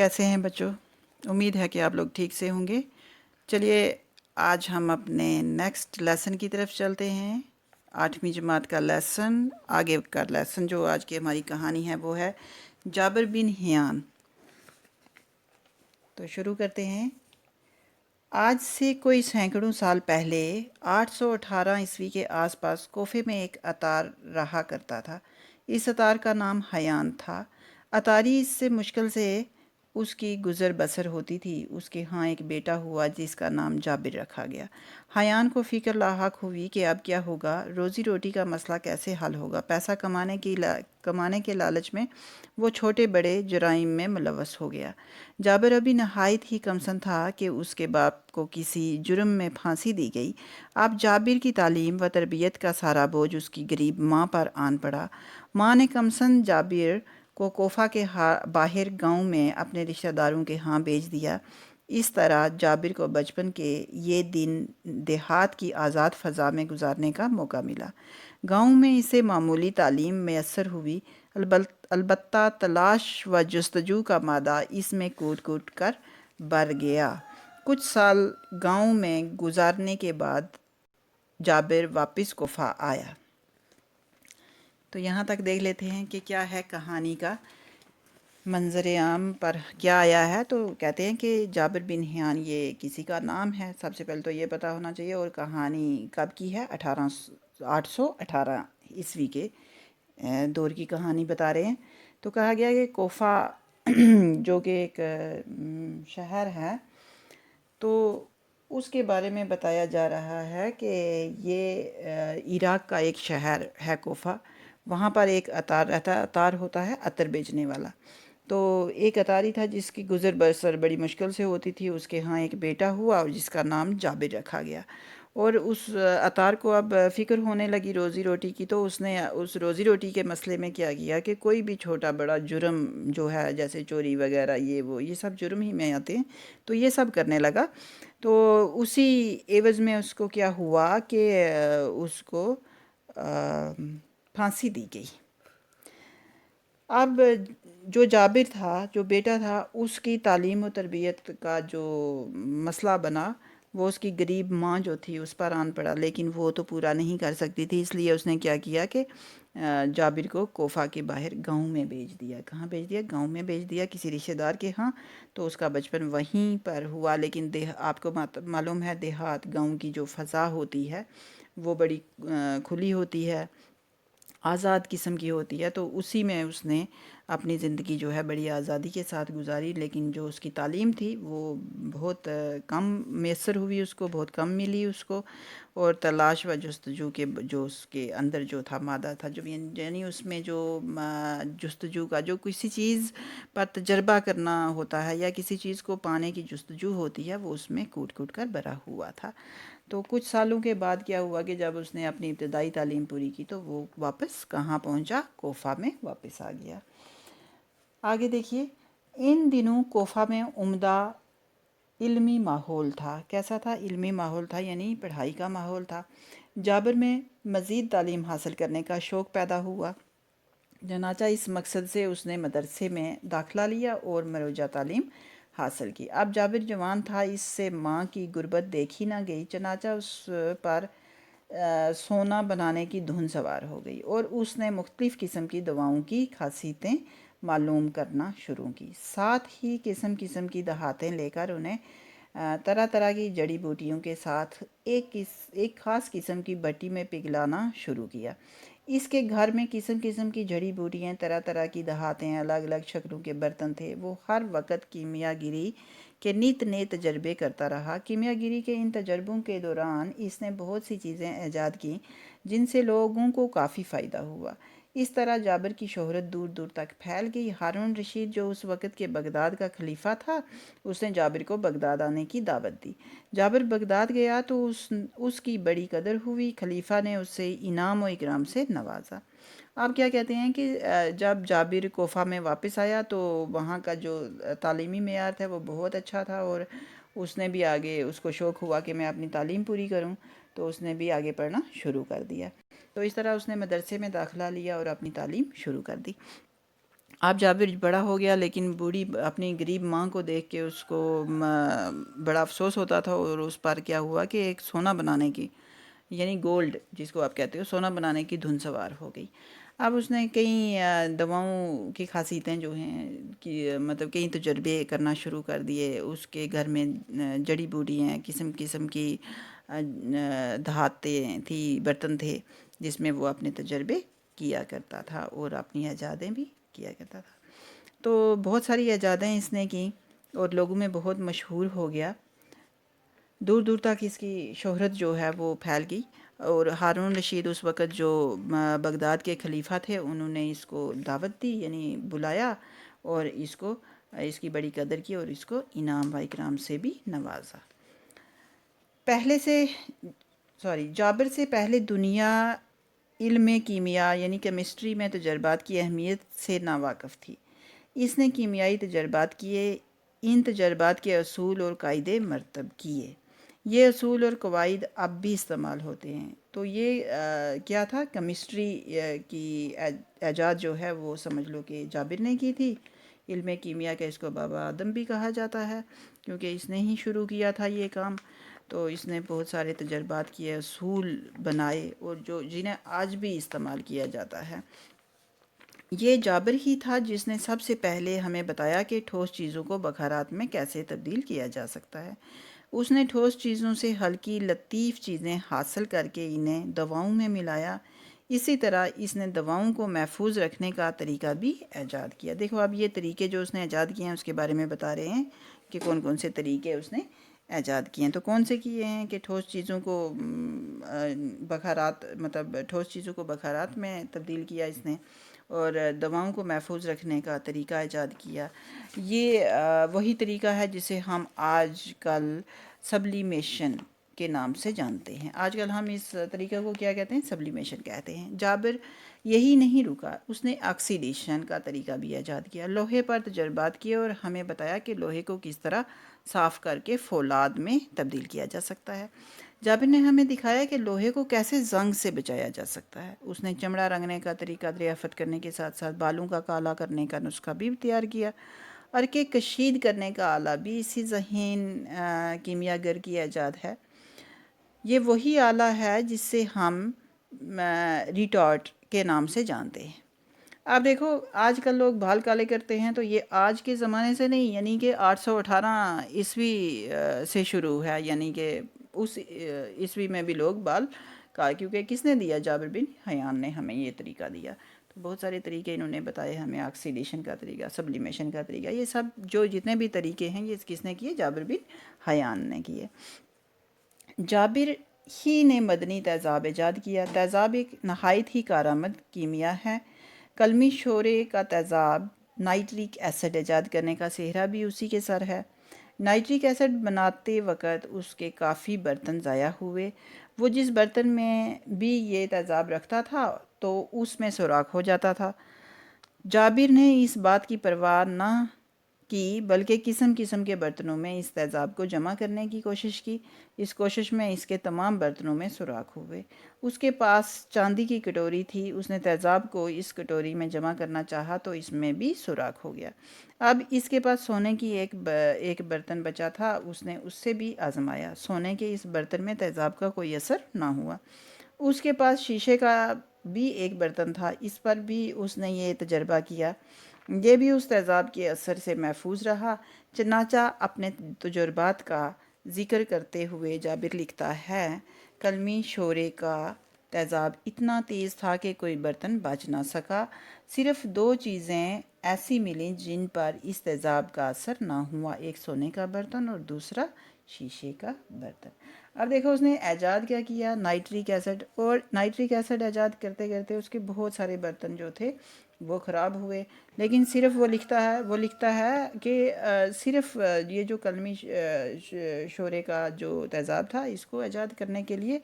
کیسے ہیں بچوں؟ امید ہے کہ آپ لوگ ٹھیک سے ہوں گے۔ چلیے آج ہم اپنے نیکسٹ لیسن کی طرف چلتے ہیں۔ 8ویں جماعت کا لیسن، آگے کا لیسن جو آج کی ہماری کہانی ہے وہ ہے جابر بن حیان۔ تو شروع کرتے ہیں۔ آج سے کوئی سینکڑوں سال پہلے 818 عیسوی کے آس پاس کوفے میں ایک اتار رہا کرتا تھا۔ اس اتار کا نام حیان تھا۔ اتاری اس سے مشکل سے اس کی گزر بسر ہوتی تھی۔ اس کے ہاں ایک بیٹا ہوا جس کا نام جابر رکھا گیا۔ حیان کو فکر لاحق ہوئی کہ اب کیا ہوگا، روزی روٹی کا مسئلہ کیسے حل ہوگا۔ پیسہ کمانے کے لالچ میں وہ چھوٹے بڑے جرائم میں ملوث ہو گیا۔ جابر ابھی نہایت ہی کمسن تھا کہ اس کے باپ کو کسی جرم میں پھانسی دی گئی۔ اب جابر کی تعلیم و تربیت کا سارا بوجھ اس کی غریب ماں پر آن پڑا۔ ماں نے کمسن جابر کو کوفہ کے باہر گاؤں میں اپنے رشتہ داروں کے ہاں بھیج دیا۔ اس طرح جابر کو بچپن کے یہ دن دیہات کی آزاد فضا میں گزارنے کا موقع ملا۔ گاؤں میں اسے معمولی تعلیم میسر ہوئی، البتہ تلاش و جستجو کا مادہ اس میں کوٹ کوٹ کر بھر گیا۔ کچھ سال گاؤں میں گزارنے کے بعد جابر واپس کوفہ آیا۔ تو یہاں تک دیکھ لیتے ہیں کہ کیا ہے کہانی کا منظر عام پر کیا آیا ہے۔ تو کہتے ہیں کہ جابر بن حیان یہ کسی کا نام ہے، سب سے پہلے تو یہ پتہ ہونا چاہیے، اور کہانی کب کی ہے، 818 عیسوی کے دور کی کہانی بتا رہے ہیں۔ تو کہا گیا کہ کوفہ جو کہ ایک شہر ہے، تو اس کے بارے میں بتایا جا رہا ہے کہ یہ عراق کا ایک شہر ہے کوفہ۔ وہاں پر ایک اتار رہتا ہے، اتار ہوتا ہے عطر بیچنے والا۔ تو ایک اتاری تھا جس کی گزر بسر بڑی مشکل سے ہوتی تھی۔ اس کے ہاں ایک بیٹا ہوا اور جس کا نام جابر رکھا گیا، اور اس اتار کو اب فکر ہونے لگی روزی روٹی کی۔ تو اس نے اس روزی روٹی کے مسئلے میں کیا کیا کہ کوئی بھی چھوٹا بڑا جرم جو ہے، جیسے چوری وغیرہ، یہ سب جرم ہی میں آتے ہیں، تو یہ سب کرنے لگا۔ تو اسی عوض میں اس کو کیا ہوا کہ اس کو پھانسی دی گئی۔ اب جو جابر تھا، جو بیٹا تھا، اس کی تعلیم و تربیت کا جو مسئلہ بنا وہ اس کی غریب ماں جو تھی اس پر آن پڑا، لیکن وہ تو پورا نہیں کر سکتی تھی۔ اس لیے اس نے کیا کیا کہ جابر کو کوفہ کے باہر گاؤں میں بھیج دیا۔ کہاں بھیج دیا؟ گاؤں میں بھیج دیا، کسی رشتہ دار کے ہاں۔ تو اس کا بچپن وہیں پر ہوا، لیکن آپ کو معلوم ہے دیہات، گاؤں کی جو فضا ہوتی ہے وہ بڑی کھلی ہوتی ہے، آزاد قسم کی ہوتی ہے۔ تو اسی میں اس نے اپنی زندگی جو ہے بڑی آزادی کے ساتھ گزاری، لیکن جو اس کی تعلیم تھی وہ بہت کم میسر ہوئی، اس کو بہت کم ملی اس کو۔ اور تلاش و جستجو کے جو اس کے اندر جو تھا مادہ تھا، جو یعنی اس میں جو جستجو کا، جو کسی چیز پر تجربہ کرنا ہوتا ہے یا کسی چیز کو پانے کی جستجو ہوتی ہے، وہ اس میں کوٹ کوٹ کر بھرا ہوا تھا۔ تو کچھ سالوں کے بعد کیا ہوا کہ جب اس نے اپنی ابتدائی تعلیم پوری کی تو وہ واپس کہاں پہنچا؟ کوفہ میں واپس آ گیا۔ آگے دیکھیے، ان دنوں کوفہ میں عمدہ علمی ماحول تھا۔ کیسا تھا؟ علمی ماحول تھا، یعنی پڑھائی کا ماحول تھا۔ جابر میں مزید تعلیم حاصل کرنے کا شوق پیدا ہوا، چنانچہ اس مقصد سے اس نے مدرسے میں داخلہ لیا اور مروجہ تعلیم حاصل کی۔ اب جابر جوان تھا، اس سے ماں کی غربت دیکھی نہ گئی، چنانچہ اس پر سونا بنانے کی دھن سوار ہو گئی، اور اس نے مختلف قسم کی دواؤں کی خاصیتیں معلوم کرنا شروع کی۔ ساتھ ہی قسم قسم کی دھاتیں لے کر انہیں طرح طرح کی جڑی بوٹیوں کے ساتھ ایک خاص قسم کی بٹی میں پگھلانا شروع کیا۔ اس کے گھر میں قسم قسم کی جڑی بوٹیاں، طرح طرح کی دھاتیں، الگ الگ شکلوں کے برتن تھے۔ وہ ہر وقت کیمیا گری کے نت نئے تجربے کرتا رہا۔ کیمیا گری کے ان تجربوں کے دوران اس نے بہت سی چیزیں ایجاد کیں جن سے لوگوں کو کافی فائدہ ہوا۔ اس طرح جابر کی شہرت دور دور تک پھیل گئی۔ ہارون رشید جو اس وقت کے بغداد کا خلیفہ تھا، اس نے جابر کو بغداد آنے کی دعوت دی۔ جابر بغداد گیا تو اس کی بڑی قدر ہوئی۔ خلیفہ نے اسے انعام و اکرام سے نوازا۔ آپ کیا کہتے ہیں کہ جب جابر کوفہ میں واپس آیا تو وہاں کا جو تعلیمی معیار تھا وہ بہت اچھا تھا، اور اس نے بھی آگے، اس کو شوق ہوا کہ میں اپنی تعلیم پوری کروں، تو اس نے بھی آگے پڑھنا شروع کر دیا۔ تو اس طرح اس نے مدرسے میں داخلہ لیا اور اپنی تعلیم شروع کر دی۔ اب جابر بڑا ہو گیا، لیکن بوڑھی اپنی غریب ماں کو دیکھ کے اس کو بڑا افسوس ہوتا تھا، اور اس پر کیا ہوا کہ ایک سونا بنانے کی، یعنی گولڈ جس کو آپ کہتے ہو، سونا بنانے کی دھن سوار ہو گئی۔ اب اس نے کئی دواؤں کی خاصیتیں جو ہیں کہ مطلب کئی تجربے کرنا شروع کر دیے۔ اس کے گھر میں جڑی بوٹیاں، قسم قسم کی دھاتیں تھی، برتن تھے جس میں وہ اپنے تجربے کیا کرتا تھا اور اپنی ایجادیں بھی کیا کرتا تھا۔ تو بہت ساری ایجادیں اس نے کی اور لوگوں میں بہت مشہور ہو گیا، دور دور تک اس کی شہرت جو ہے وہ پھیل گئی۔ اور ہارون رشید اس وقت جو بغداد کے خلیفہ تھے، انہوں نے اس کو دعوت دی، یعنی بلایا، اور اس کی بڑی قدر کی اور اس کو انعام و اکرام سے بھی نوازا۔ جابر سے پہلے دنیا علم کیمیا یعنی کیمسٹری میں تجربات کی اہمیت سے ناواقف تھی۔ اس نے کیمیائی تجربات کیے، ان تجربات کے اصول اور قاعدے مرتب کیے۔ یہ اصول اور قواعد اب بھی استعمال ہوتے ہیں۔ تو یہ کیا تھا، کیمسٹری کی ایجاد جو ہے وہ سمجھ لو کہ جابر نے کی تھی۔ علم کیمیا کا اس کو بابا آدم بھی کہا جاتا ہے، کیونکہ اس نے ہی شروع کیا تھا یہ کام۔ تو اس نے بہت سارے تجربات کیے، اصول بنائے، اور جنہیں آج بھی استعمال کیا جاتا ہے۔ یہ جابر ہی تھا جس نے سب سے پہلے ہمیں بتایا کہ ٹھوس چیزوں کو بخارات میں کیسے تبدیل کیا جا سکتا ہے۔ اس نے ٹھوس چیزوں سے ہلکی لطیف چیزیں حاصل کر کے انہیں دواؤں میں ملایا۔ اسی طرح اس نے دواؤں کو محفوظ رکھنے کا طریقہ بھی ایجاد کیا۔ دیکھو اب یہ طریقے جو اس نے ایجاد کیے ہیں اس کے بارے میں بتا رہے ہیں کہ کون کون سے طریقے اس نے ایجاد کیے ہیں۔ تو کون سے کیے ہیں کہ ٹھوس چیزوں کو ٹھوس چیزوں کو بخارات میں تبدیل کیا اس نے، اور دواؤں کو محفوظ رکھنے کا طریقہ ایجاد کیا۔ یہ وہی طریقہ ہے جسے ہم آج کل سبلیمیشن کے نام سے جانتے ہیں۔ آج کل ہم اس طریقہ کو کیا کہتے ہیں، سبلیمیشن کہتے ہیں۔ جابر یہی نہیں رکا، اس نے آکسیڈیشن کا طریقہ بھی ایجاد کیا، لوہے پر تجربات کیے اور ہمیں بتایا کہ لوہے کو کس طرح صاف کر کے فولاد میں تبدیل کیا جا سکتا ہے۔ جابر نے ہمیں دکھایا کہ لوہے کو کیسے زنگ سے بچایا جا سکتا ہے۔ اس نے چمڑا رنگنے کا طریقہ دریافت کرنے کے ساتھ ساتھ بالوں کا کالا کرنے کا نسخہ بھی تیار کیا، اور کہ کشید کرنے کا آلہ بھی اسی ذہین کیمیاگر کی ایجاد ہے۔ یہ وہی آلہ ہے جس سے ہم ریٹارٹ کے نام سے جانتے ہیں۔ اب دیکھو آج کل لوگ بال کالے کرتے ہیں، تو یہ آج کے زمانے سے نہیں، یعنی کہ 818 عیسوی سے شروع ہے، یعنی کہ اس عیسوی میں بھی لوگ بال کیونکہ کس نے دیا، جابر بن حیان نے ہمیں یہ طریقہ دیا۔ تو بہت سارے طریقے انہوں نے بتائے ہمیں، آکسیڈیشن کا طریقہ، سبلیمیشن کا طریقہ، یہ سب جو جتنے بھی طریقے ہیں یہ کس نے کیے، جابر بن حیان نے کیے۔ جابر ہی نے مدنی تیزاب ایجاد کیا۔ تیزاب ایک نہایت ہی کارآمد کیمیا ہے۔ قلمی شورے کا تیزاب نائٹرک ایسڈ ایجاد کرنے کا سہرا بھی اسی کے سر ہے۔ نائٹرک ایسڈ بناتے وقت اس کے کافی برتن ضائع ہوئے۔ وہ جس برتن میں بھی یہ تیزاب رکھتا تھا تو اس میں سوراخ ہو جاتا تھا۔ جابر نے اس بات کی پرواہ نہ کی، بلکہ قسم قسم کے برتنوں میں اس تیزاب کو جمع کرنے کی کوشش کی۔ اس کوشش میں اس کے تمام برتنوں میں سوراخ ہوئے۔ اس کے پاس چاندی کی کٹوری تھی، اس نے تیزاب کو اس کٹوری میں جمع کرنا چاہا تو اس میں بھی سوراخ ہو گیا۔ اب اس کے پاس سونے کی ایک برتن بچا تھا، اس نے اس سے بھی آزمایا، سونے کے اس برتن میں تیزاب کا کوئی اثر نہ ہوا۔ اس کے پاس شیشے کا بھی ایک برتن تھا، اس پر بھی اس نے یہ تجربہ کیا، یہ بھی اس تیزاب کے اثر سے محفوظ رہا۔ چنانچہ اپنے تجربات کا ذکر کرتے ہوئے جابر لکھتا ہے، قلمی شورے کا تیزاب اتنا تیز تھا کہ کوئی برتن بچ نہ سکا۔ صرف 2 چیزیں ایسی ملیں جن پر اس تیزاب کا اثر نہ ہوا، ایک سونے کا برتن اور دوسرا شیشے کا برتن۔ اب دیکھو اس نے ایجاد کیا کیا، نائٹرک ایسڈ، اور نائٹرک ایسڈ ایجاد کرتے کرتے اس کے بہت سارے برتن جو تھے وہ خراب ہوئے، لیکن صرف وہ لکھتا ہے کہ صرف یہ جو قلمی شورے کا جو تیزاب تھا اس کو ایجاد کرنے کے لیے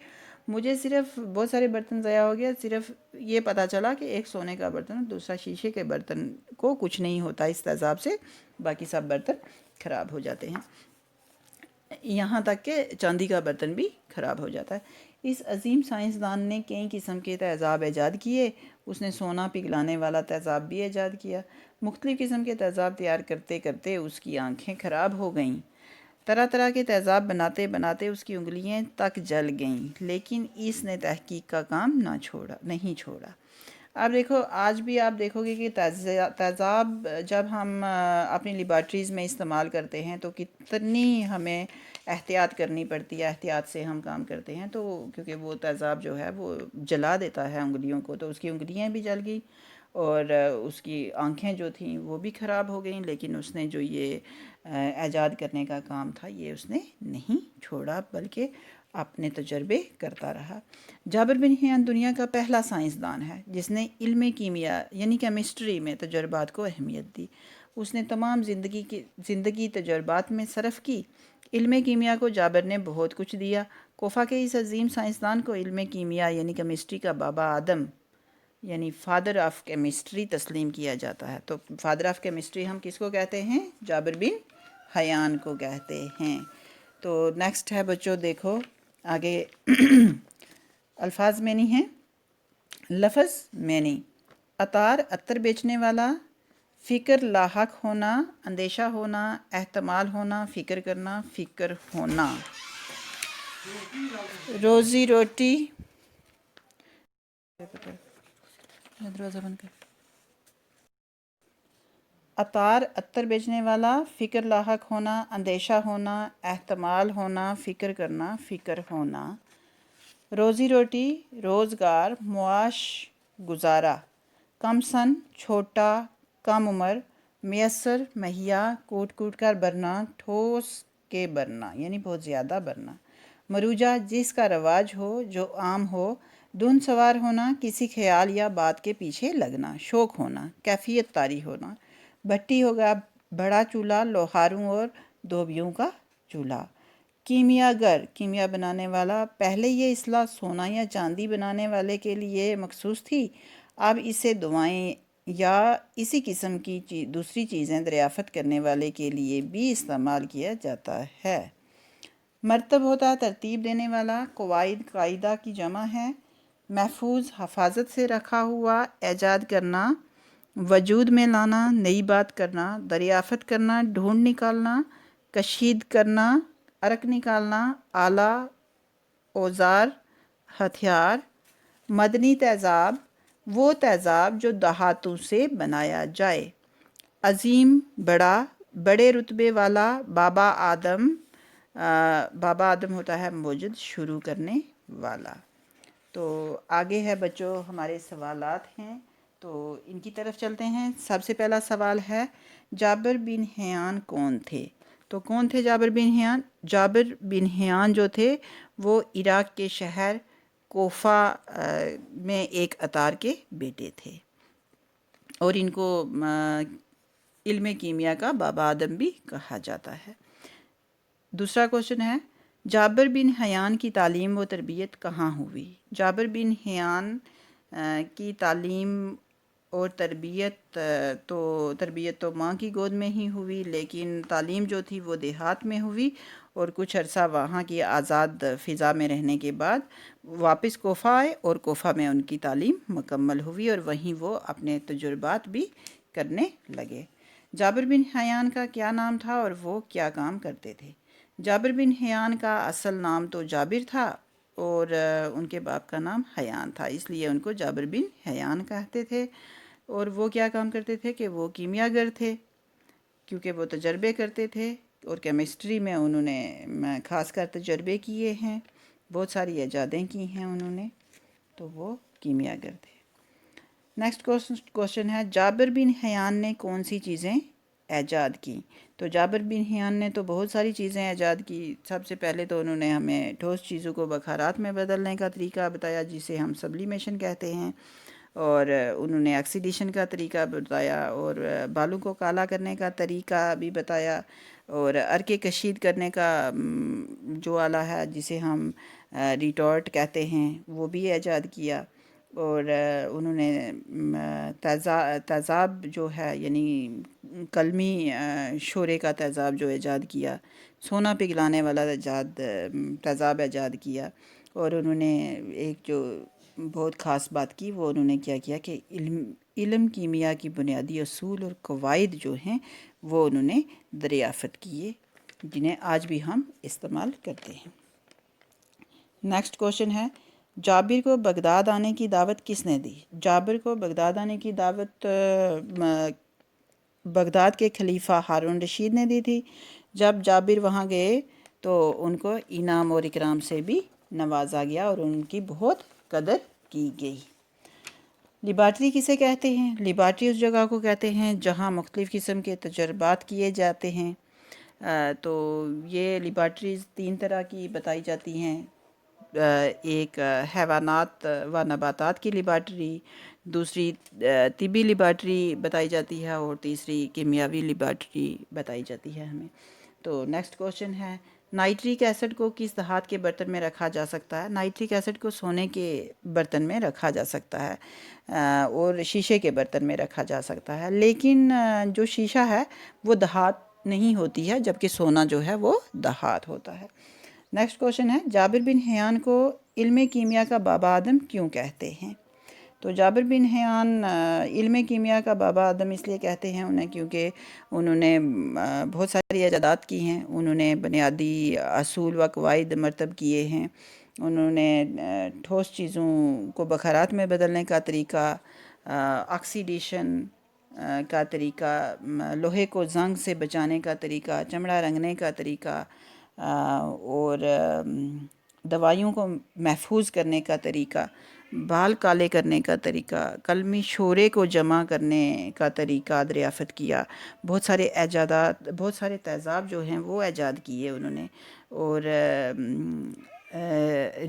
مجھے صرف بہت سارے برتن ضائع ہو گیا، صرف یہ پتہ چلا کہ ایک سونے کا برتن دوسرا شیشے کے برتن کو کچھ نہیں ہوتا اس تیزاب سے، باقی سب برتن خراب ہو جاتے ہیں، یہاں تک کہ چاندی کا برتن بھی خراب ہو جاتا ہے۔ اس عظیم سائنسدان نے کئی قسم کے تیزاب ایجاد کیے. اس نے سونا پگھلانے والا تیزاب بھی ایجاد کیا. مختلف قسم کے تیزاب تیار کرتے کرتے اس کی آنکھیں خراب ہو گئیں. طرح طرح کے تیزاب بناتے بناتے اس کی انگلیاں تک جل گئیں، لیکن اس نے تحقیق کا کام نہیں چھوڑا. اب دیکھو، آج بھی آپ دیکھو گے کہ تیزاب جب ہم اپنی لیبارٹریز میں استعمال کرتے ہیں تو کتنی ہمیں احتیاط کرنی پڑتی ہے. احتیاط سے ہم کام کرتے ہیں تو کیونکہ وہ تیزاب جو ہے وہ جلا دیتا ہے انگلیوں کو، تو اس کی انگلیاں بھی جل گئی اور اس کی آنکھیں جو تھیں وہ بھی خراب ہو گئیں. لیکن اس نے جو یہ ایجاد کرنے کا کام تھا یہ اس نے نہیں چھوڑا، بلکہ اپنے تجربے کرتا رہا. جابر بن حیان دنیا کا پہلا سائنسدان ہے جس نے علم کیمیا یعنی کیمسٹری میں تجربات کو اہمیت دی. اس نے تمام زندگی تجربات میں صرف کی. علم کیمیا کو جابر نے بہت کچھ دیا. کوفہ کے اس عظیم سائنسدان کو علم کیمیا یعنی کیمسٹری کا بابا آدم یعنی فادر آف کیمسٹری تسلیم کیا جاتا ہے. تو فادر آف کیمسٹری ہم کس کو کہتے ہیں؟ جابر بن حیان کو کہتے ہیں. تو نیکسٹ ہے بچوں، دیکھو آگے الفاظ میں نہیں ہیں. لفظ معنی: عطار عطر بیچنے والا، فکر لاحق ہونا، اندیشہ ہونا، احتمال ہونا، فکر کرنا، فکر ہونا. روزی روٹی، دروازہ بند کر. عطار عطر بیچنے والا، فکر لاحق ہونا، اندیشہ ہونا، احتمال ہونا، فکر کرنا، فکر ہونا. روزی روٹی، روزگار، معاش، گزارا. کم سن، چھوٹا، کم عمر. میسر، مہیا، کوٹ کوٹ کر برنا، ٹھوس کے برنا یعنی بہت زیادہ برنا. مروجہ، جس کا رواج ہو، جو عام ہو. دھن سوار ہونا، کسی خیال یا بات کے پیچھے لگنا. شوق ہونا، کیفیت طاری ہونا. بھٹی ہوگا بڑا چولہا، لوہاروں اور دھوبیوں کا چولہا. کیمیا گر، کیمیا بنانے والا. پہلے یہ اصطلاح سونا یا چاندی بنانے والے کے لیے مخصوص تھی، اب اسے دوائیں یا اسی قسم کی دوسری چیزیں دریافت کرنے والے کے لیے بھی استعمال کیا جاتا ہے. مرتب ہوتا ہے ترتیب دینے والا. قواعد، قاعدہ کی جمع ہے. محفوظ، حفاظت سے رکھا ہوا. ایجاد کرنا، وجود میں لانا، نئی بات کرنا. دریافت کرنا، ڈھونڈ نکالنا. کشید کرنا، عرق نکالنا. آلہ، اوزار، ہتھیار. مدنی تیزاب، وہ تیزاب جو دھاتوں سے بنایا جائے. عظیم، بڑا، بڑے رتبے والا. بابا آدم، بابا آدم ہوتا ہے موجد، شروع کرنے والا. تو آگے ہے بچوں ہمارے سوالات ہیں، تو ان کی طرف چلتے ہیں. سب سے پہلا سوال ہے جابر بن حیان کون تھے؟ تو کون تھے جابر بن حیان؟ جابر بن حیان جو تھے وہ عراق کے شہر کوفہ میں ایک عطار کے بیٹے تھے، اور ان کو علم کیمیا کا بابا آدم بھی کہا جاتا ہے. دوسرا کوشچن ہے جابر بن حیان کی تعلیم و تربیت کہاں ہوئی؟ جابر بن حیان کی تعلیم اور تربیت تو ماں کی گود میں ہی ہوئی، لیکن تعلیم جو تھی وہ دیہات میں ہوئی، اور کچھ عرصہ وہاں کی آزاد فضا میں رہنے کے بعد واپس کوفہ آئے اور کوفہ میں ان کی تعلیم مکمل ہوئی، اور وہیں وہ اپنے تجربات بھی کرنے لگے. جابر بن حیان کا کیا نام تھا اور وہ کیا کام کرتے تھے؟ جابر بن حیان کا اصل نام تو جابر تھا، اور ان کے باپ کا نام حیان تھا، اس لیے ان کو جابر بن حیان کہتے تھے. اور وہ کیا کام کرتے تھے کہ وہ کیمیا گر تھے، کیونکہ وہ تجربے کرتے تھے، اور کیمسٹری میں انہوں نے خاص کر تجربے کیے ہیں، بہت ساری ایجادیں کی ہیں انہوں نے، تو وہ کیمیا گر تھے. نیکسٹ کوشچن ہے جابر بن حیان نے کون سی چیزیں ایجاد کی؟ تو جابر بن حیان نے تو بہت ساری چیزیں ایجاد کی. سب سے پہلے تو انہوں نے ہمیں ٹھوس چیزوں کو بخارات میں بدلنے کا طریقہ بتایا، جسے ہم سبلیمیشن کہتے ہیں، اور انہوں نے آکسیڈیشن کا طریقہ بتایا، اور بالوں کو کالا کرنے کا طریقہ بھی بتایا، اور عرق کشید کرنے کا جو آلہ ہے جسے ہم ریٹارٹ کہتے ہیں وہ بھی ایجاد کیا، اور انہوں نے تیزاب جو ہے یعنی قلمی شورے کا تیزاب جو ایجاد کیا. سونا پگھلانے والا تیزاب ایجاد کیا، اور انہوں نے ایک جو بہت خاص بات کی وہ انہوں نے کیا کیا کہ علم کیمیا کی بنیادی اصول اور قواعد جو ہیں وہ انہوں نے دریافت کیے، جنہیں آج بھی ہم استعمال کرتے ہیں۔ نیکسٹ کوشچن ہے، جابر کو بغداد آنے کی دعوت کس نے دی؟ جابر کو بغداد آنے کی دعوت بغداد کے خلیفہ ہارون رشید نے دی تھی۔ جب جابر وہاں گئے تو ان کو انعام اور اکرام سے بھی نوازا گیا اور ان کی بہت قدر کی گئی۔ لیبارٹری کسے کہتے ہیں؟ لیبارٹری اس جگہ کو کہتے ہیں جہاں مختلف قسم کے تجربات کیے جاتے ہیں۔ تو یہ لیبارٹریز 3 طرح کی بتائی جاتی ہیں، ایک حیوانات و نباتات کی لیبارٹری، دوسری طبی لیبارٹری بتائی جاتی ہے، اور تیسری کیمیاوی لیبارٹری بتائی جاتی ہے ہمیں۔ تو نیکسٹ کوشچن ہے، نائٹرک ایسڈ کو کس دھات کے برتن میں رکھا جا سکتا ہے؟ نائٹرک ایسڈ کو سونے کے برتن میں رکھا جا سکتا ہے اور شیشے کے برتن میں رکھا جا سکتا ہے، لیکن جو شیشہ ہے وہ دھات نہیں ہوتی ہے، جبکہ سونا جو ہے وہ دھات ہوتا ہے۔ نیکسٹ کوشچن ہے، جابر بن حیان کو علم کیمیا کا بابا آدم کیوں کہتے ہیں؟ تو جابر بن حیان علم کیمیا کا بابا آدم اس لیے کہتے ہیں انہیں کیونکہ انہوں نے بہت ساری ایجادات کی ہیں، انہوں نے بنیادی اصول و قواعد مرتب کیے ہیں، انہوں نے ٹھوس چیزوں کو بخارات میں بدلنے کا طریقہ، آکسیڈیشن کا طریقہ، لوہے کو زنگ سے بچانے کا طریقہ، چمڑا رنگنے کا طریقہ، اور دوائیوں کو محفوظ کرنے کا طریقہ، بال کالے کرنے کا طریقہ، قلمی شورے کو جمع کرنے کا طریقہ دریافت کیا، بہت سارے ایجادات، بہت سارے تیزاب جو ہیں وہ ایجاد کیے انہوں نے، اور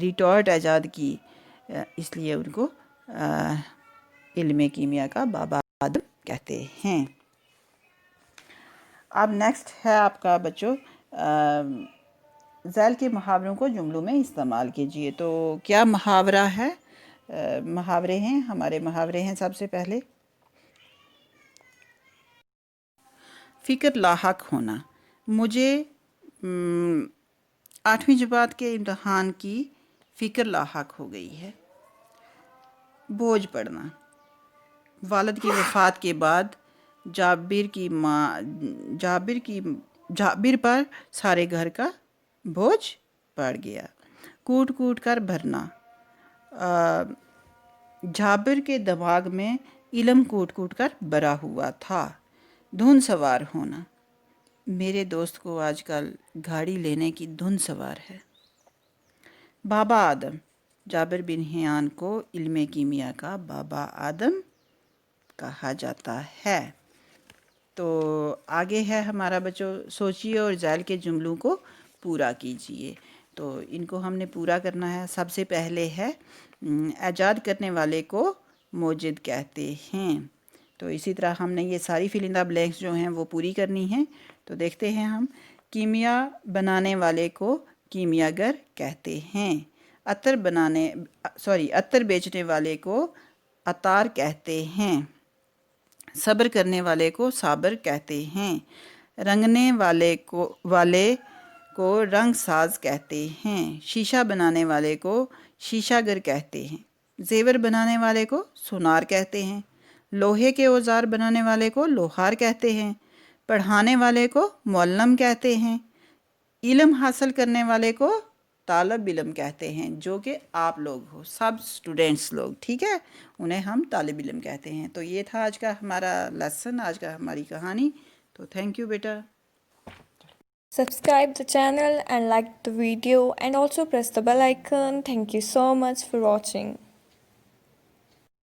ریٹارٹ ایجاد کی، اس لیے ان کو علم کیمیا کا بابا آدم کہتے ہیں۔ اب نیکسٹ ہے آپ کا بچوں ذیل کے محاوروں کو جملوں میں استعمال کیجئے۔ تو کیا محاورہ ہے؟ محاورے ہیں، ہمارے محاورے ہیں سب سے پہلے، فکر لاحق ہونا، مجھے 8ویں جماعت کے امتحان کی فکر لاحق ہو گئی ہے۔ بوجھ پڑنا، والد کی وفات کے بعد جابر پر سارے گھر کا بوجھ پڑ گیا۔ کوٹ کوٹ کر بھرنا، جابر کے دماغ میں علم کوٹ کوٹ کر بھرا ہوا تھا۔ دھن سوار ہونا، میرے دوست کو آج کل گاڑی لینے کی دھن سوار ہے۔ بابا آدم، جابر بن حیان کو علم کیمیا کا بابا آدم کہا جاتا ہے۔ تو آگے ہے ہمارا بچوں، سوچیے اور ذیل کے جملوں کو پورا کیجئے۔ تو ان کو ہم نے پورا کرنا ہے۔ سب سے پہلے ہے ایجاد کرنے والے کو موجد کہتے ہیں۔ تو اسی طرح ہم نے یہ ساری فل ان دا بلینکس جو ہیں وہ پوری کرنی ہیں۔ تو دیکھتے ہیں ہم، کیمیا بنانے والے کو کیمیاگر کہتے ہیں، عطر بیچنے والے کو عطار کہتے ہیں، صبر کرنے والے کو صابر کہتے ہیں، رنگنے والے کو رنگ ساز کہتے ہیں، شیشہ بنانے والے کو شیشہ گر کہتے ہیں، زیور بنانے والے کو سونار کہتے ہیں، لوہے کے اوزار بنانے والے کو لوہار کہتے ہیں، پڑھانے والے کو معلم کہتے ہیں، علم حاصل کرنے والے کو طالب علم کہتے ہیں، جو کہ آپ لوگ ہو، سب اسٹوڈینٹس لوگ، ٹھیک ہے، انہیں ہم طالب علم کہتے ہیں۔ تو یہ تھا آج کا ہمارا لیسن، آج کا ہماری کہانی۔ تو thank you beta. Subscribe the channel and like the video and also press the bell icon. Thank you so much for watching.